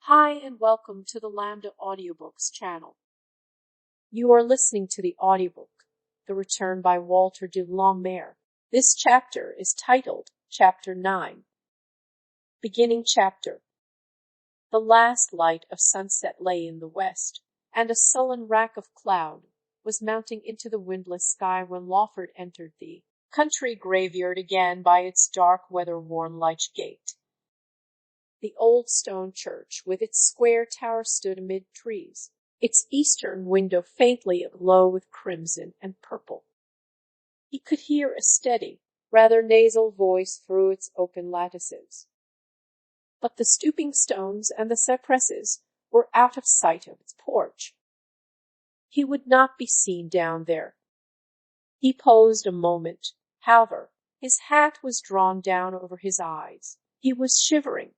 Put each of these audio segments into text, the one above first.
Hi, and welcome to the Lambda Audiobooks channel. You are listening to the audiobook, The Return by Walter de Mare. This chapter is titled Chapter 9. Beginning chapter. The last light of sunset lay in the west, and a sullen rack of cloud was mounting into the windless sky when Lawford entered the country graveyard again by its dark, weather-worn lich gate. The old stone church with its square tower stood amid trees, its eastern window faintly aglow with crimson and purple. He could hear a steady, rather nasal voice through its open lattices. But the stooping stones and the cypresses were out of sight of its porch. He would not be seen down there. He paused a moment, however. His hat was drawn down over his eyes. He was shivering.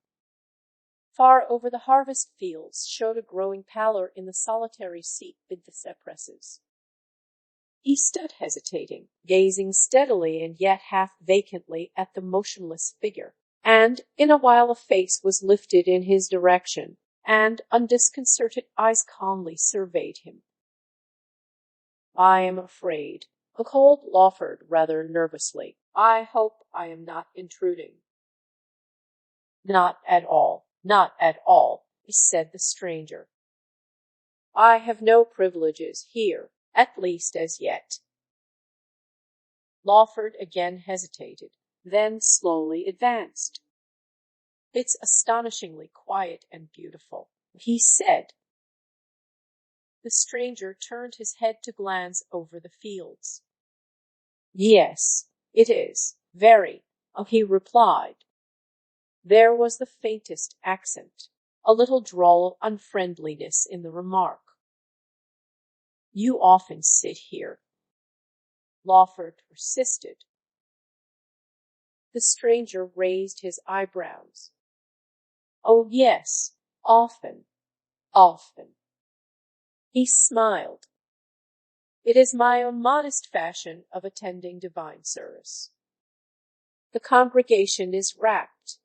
Far over the harvest fields showed a growing pallor in the solitary seat mid the cypresses. He stood hesitating, gazing steadily and yet half vacantly at the motionless figure, and in a while a face was lifted in his direction, and undisconcerted eyes calmly surveyed him. "I am afraid," called Lawford rather nervously. "I hope I am not intruding." "Not at all. Not at all," said the stranger. "I have no privileges here, at least as yet." Lawford again hesitated, then slowly advanced. "It's astonishingly quiet and beautiful," he said. The stranger turned his head to glance over the fields. "Yes, it is, very," he replied. There was the faintest accent, a little droll unfriendliness in the remark. "You often sit here," Lawford persisted. The stranger raised his eyebrows. "Oh, yes, often, often." He smiled. "It is my own modest fashion of attending divine service. The congregation is rapt.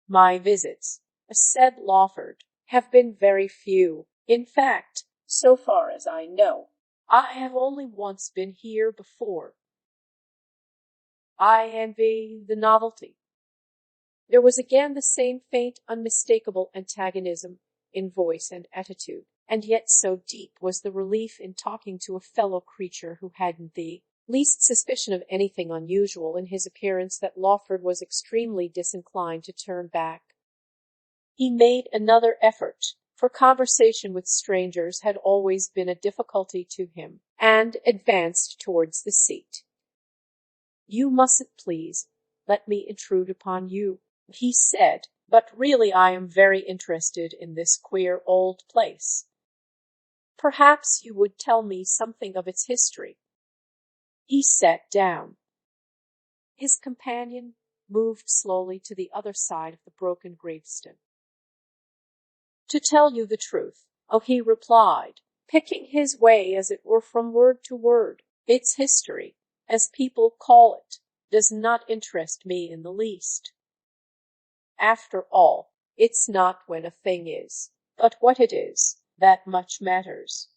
My visits," said Lawford, "have been very few. In fact, so far as I know, I have only once been here before. I envy the novelty." There was again the same faint, unmistakable antagonism in voice and attitude, and yet so deep was the relief in talking to a fellow creature who hadn't the least suspicion of anything unusual in his appearance that Lawford was extremely disinclined to turn back. He made another effort, for conversation with strangers had always been a difficulty to him, and advanced towards the seat. "You mustn't, please, let me intrude upon you," he said, "but really I am very interested in this queer old place. Perhaps you would tell me something of its history." He sat down. His companion moved slowly to the other side of the broken gravestone. "To tell you the truth," he replied, picking his way as it were from word to word, "its history, as people call it, does not interest me in the least. After all, it's not when a thing is, but what it is, that much matters.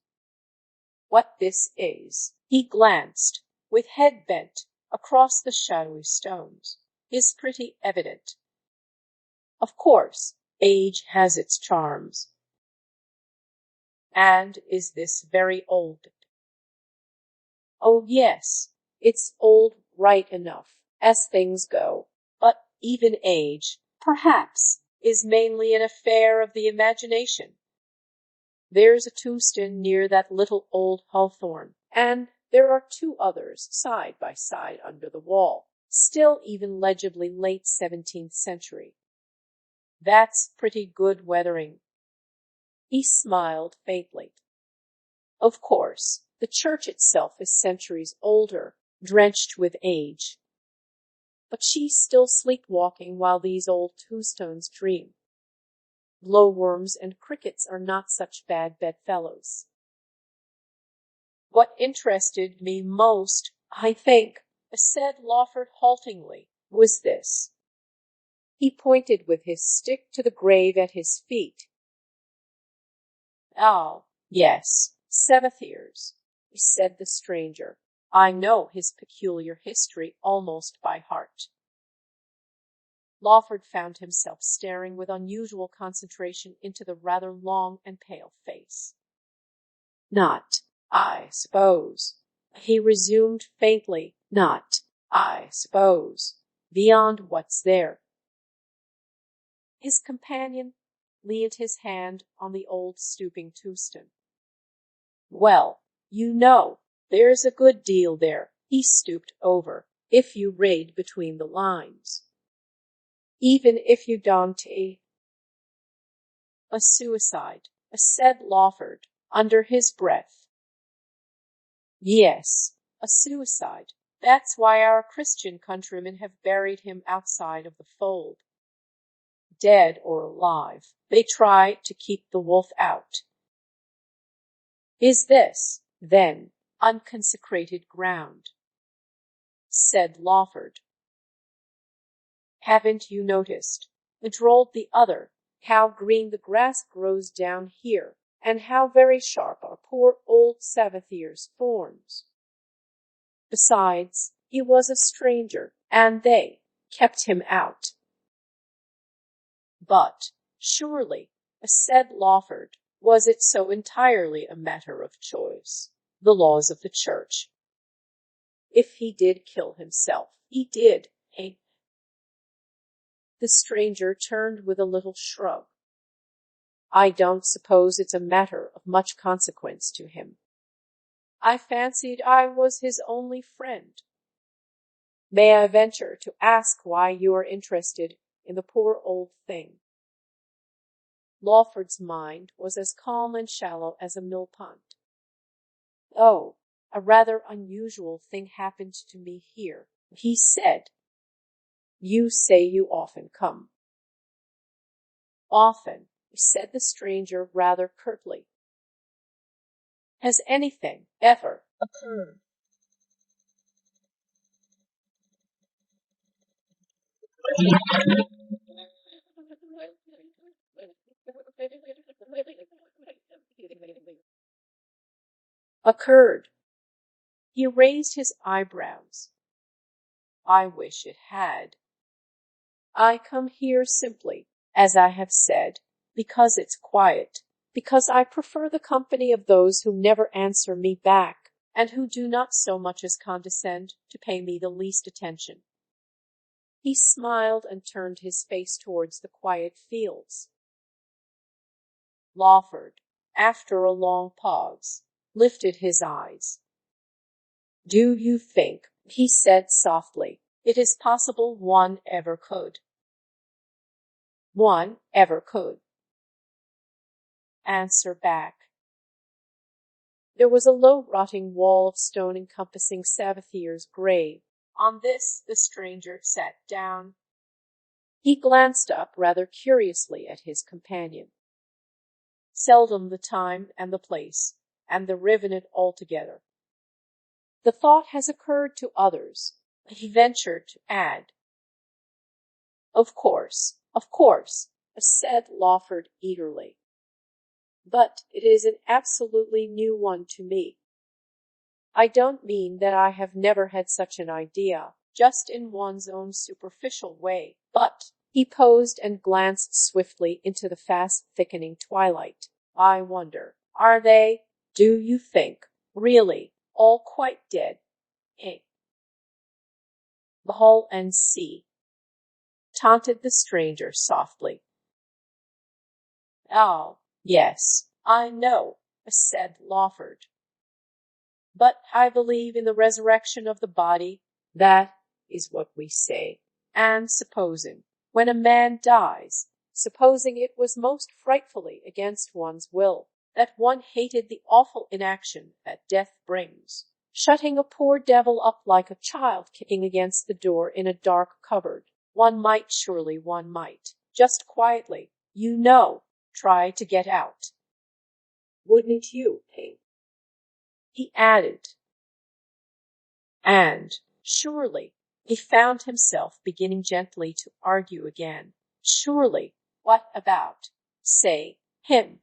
What this is," he glanced, with head bent, across the shadowy stones, "is pretty evident. Of course, age has its charms." "And is this very old?" "Oh, yes, it's old right enough, as things go, but even age, perhaps, is mainly an affair of the imagination. There's a tombstone near that little old hawthorn, and there are two others side by side under the wall, still even legibly late 17th century. That's pretty good weathering." He smiled faintly. "Of course, the church itself is centuries older, drenched with age. But she's still sleepwalking while these old tombstones dream. Glowworms and crickets are not such bad bedfellows." "What interested me most, I think," said Lawford haltingly, "was this. He pointed with his stick to the grave at his feet. "Oh, yes, 7th said the stranger. "I know his peculiar history almost by heart." Lawford found himself staring with unusual concentration into the rather long and pale face. "Not, I suppose," he resumed faintly, "not, I suppose, beyond what's there." His companion leaned his hand on the old stooping tombstone. "Well, you know, there's a good deal there," he stooped over, "if you read between the lines. Even if you don't a suicide," said Lawford, under his breath. "Yes, a suicide. That's why our Christian countrymen have buried him outside of the fold. Dead or alive, they try to keep the wolf out." "Is this, then, unconsecrated ground?" said Lawford. "Haven't you noticed," drawled the other, "how green the grass grows down here, and how very sharp are poor old Sabathier's thorns? Besides, he was a stranger, and they kept him out." "But, surely," said Lawford, "was it so entirely a matter of choice? The laws of the Church. If he did kill himself, he did, eh?" The stranger turned with a little shrug. "I don't suppose it's a matter of much consequence to him. I fancied I was his only friend. May I venture to ask why you are interested in the poor old thing?" Lawford's mind was as calm and shallow as a mill-pond. "Oh, a rather unusual thing happened to me here," he said. "You say you often come." "Often," said the stranger rather curtly. "Has anything ever occurred?" "Occurred." He raised his eyebrows. "I wish it had. I come here simply, as I have said, because it's quiet, because I prefer the company of those who never answer me back, and who do not so much as condescend to pay me the least attention." He smiled and turned his face towards the quiet fields. Lawford, after a long pause, lifted his eyes. "Do you think," he said softly, "it is possible one ever could answer back?" There was a low rotting wall of stone encompassing Sabathier's grave. On this the stranger sat down. He glanced up rather curiously at his companion. "Seldom the time and the place, and the rivenet altogether. The thought has occurred to others," he ventured to add. Of course," said Lawford eagerly. "But it is an absolutely new one to me. I don't mean that I have never had such an idea, just in one's own superficial way, but," he paused and glanced swiftly into the fast-thickening twilight, "I wonder, are they, do you think, really all quite dead, eh?" "Ball and see," taunted the stranger softly. "Oh, yes, I know," said Lawford. "But I believe in the resurrection of the body. That is what we say. And supposing, when a man dies, supposing it was most frightfully against one's will, that one hated the awful inaction that death brings, shutting a poor devil up like a child kicking against the door in a dark cupboard, one might, just quietly, try to get out. Wouldn't you, eh?" he added. "And, surely," He found himself beginning gently to argue again. Surely, what about, say, him?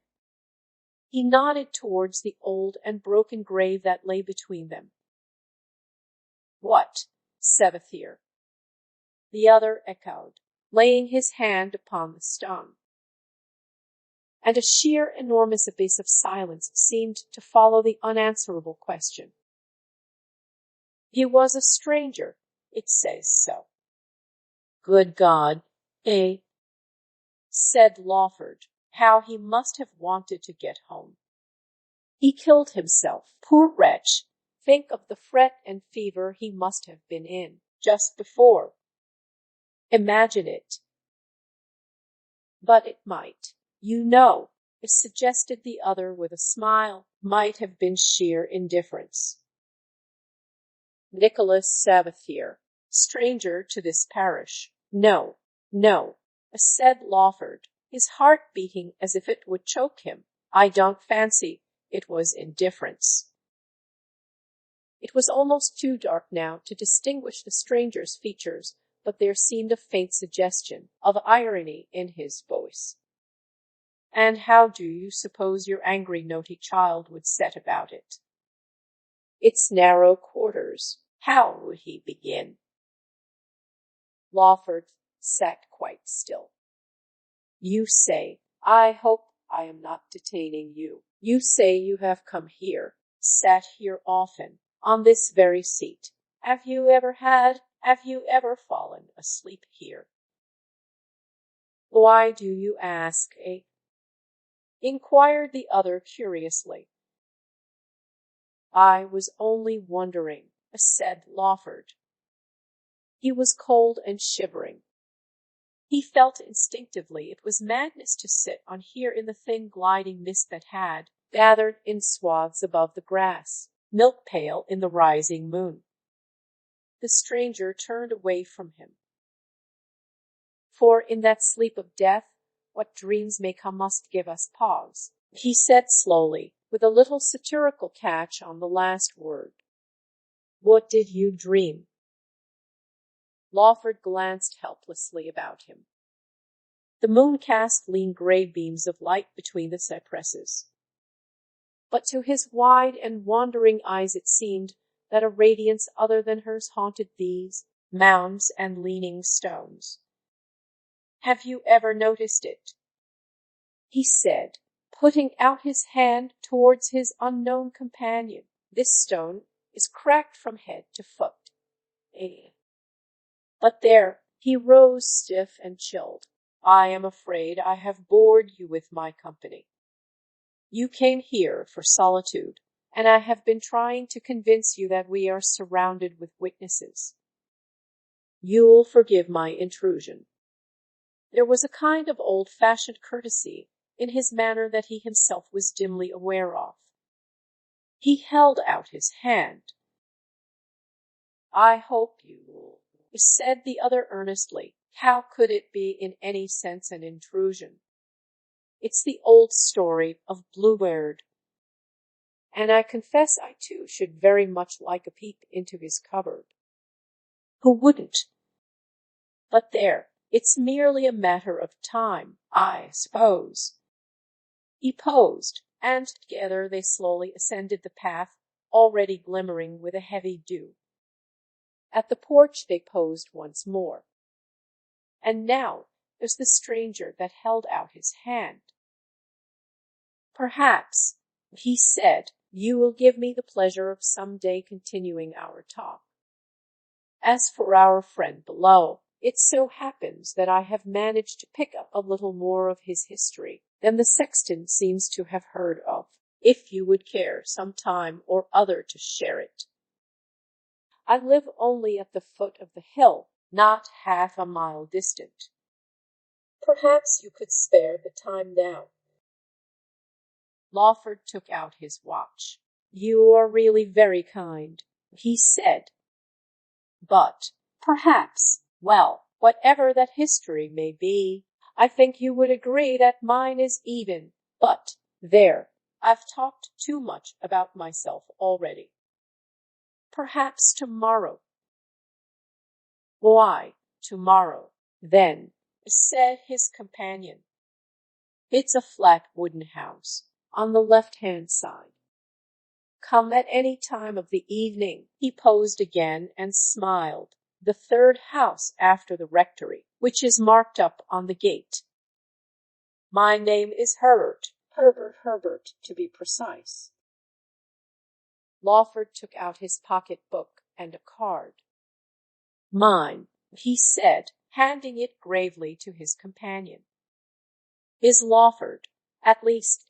He nodded towards the old and broken grave that lay between them. What, Sevathir? The other echoed, laying his hand upon the stone. And a sheer enormous abyss of silence seemed to follow the unanswerable question. He was a stranger, it says so. Good God, eh? Said Lawford. How he must have wanted to get home. He killed himself, poor wretch. Think of the fret and fever he must have been in just before. Imagine it. But it might, you know, suggested the other with a smile, might have been sheer indifference. Nicholas Savathier, stranger to this parish. No, no, said Lawford, his heart beating as if it would choke him. I don't fancy it was indifference. It was almost too dark now to distinguish the stranger's features, but there seemed a faint suggestion of irony in his voice. And how do you suppose your angry, naughty child would set about it? It's narrow quarters. How would he begin? Lawford sat quite still. You say, I hope I am not detaining you. You say you have come here, sat here often, on this very seat. Have you ever fallen asleep here? Why do you ask, eh? Inquired the other curiously. I was only wondering, said Lawford. He was cold and shivering. He felt instinctively it was madness to sit on here in the thin gliding mist that had gathered in swaths above the grass, milk pale in the rising moon. The stranger turned away from him. For in that sleep of death, what dreams may come must give us pause, he said slowly, with a little satirical catch on the last word. What did you dream? Lawford glanced helplessly about him. The moon cast lean grey beams of light between the cypresses. But to his wide and wandering eyes it seemed that a radiance other than hers haunted these mounds and leaning stones. Have you ever noticed it? He said, putting out his hand towards his unknown companion. This stone is cracked from head to foot. But there, he rose stiff and chilled. I am afraid I have bored you with my company. You came here for solitude, and I have been trying to convince you that we are surrounded with witnesses. You'll forgive my intrusion. There was a kind of old-fashioned courtesy in his manner that he himself was dimly aware of. He held out his hand. I hope you will, said the other earnestly. How could it be in any sense an intrusion? It's the old story of Bluebeard. And I confess I too should very much like a peep into his cupboard. Who wouldn't? But there, it's merely a matter of time, I suppose. He posed, and together they slowly ascended the path, already glimmering with a heavy dew. At the porch they posed once more. And now there's the stranger that held out his hand. Perhaps, he said, you will give me the pleasure of some day continuing our talk. As for our friend below, it so happens that I have managed to pick up a little more of his history than the sexton seems to have heard of, if you would care some time or other to share it. I live only at the foot of the hill, not half a mile distant. Perhaps you could spare the time now. Lawford took out his watch. You are really very kind, he said. But perhaps, well, whatever that history may be, I think you would agree that mine is even. But there, I've talked too much about myself already. Perhaps tomorrow. Why, tomorrow, then, said his companion. It's a flat wooden house, on the left-hand side. Come at any time of the evening. He posed again and smiled. The third house after the rectory, which is marked up on the gate. My name is Herbert. Herbert, to be precise. Lawford took out his pocket-book and a card. Mine, he said, handing it gravely to his companion. Is Lawford, at least,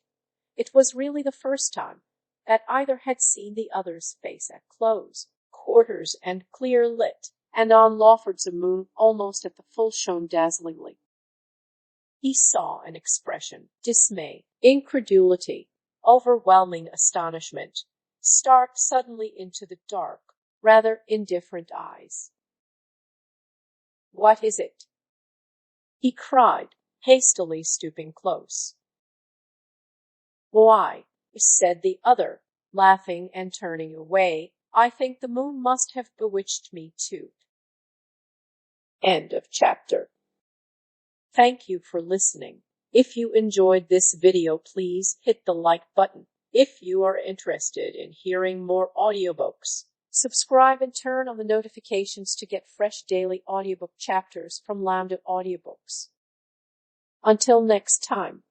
it was really the first time that either had seen the other's face at close quarters and clear lit, and on Lawford's a moon almost at the full shone dazzlingly. He saw an expression, dismay, incredulity, overwhelming astonishment, start suddenly into the dark, rather indifferent eyes. What is it? He cried, hastily stooping close. Why, said the other, laughing and turning away, I think the moon must have bewitched me too. End of chapter. Thank you for listening. If you enjoyed this video, please hit the like button. If you are interested in hearing more audiobooks, subscribe and turn on the notifications to get fresh daily audiobook chapters from Lambda Audiobooks. Until next time.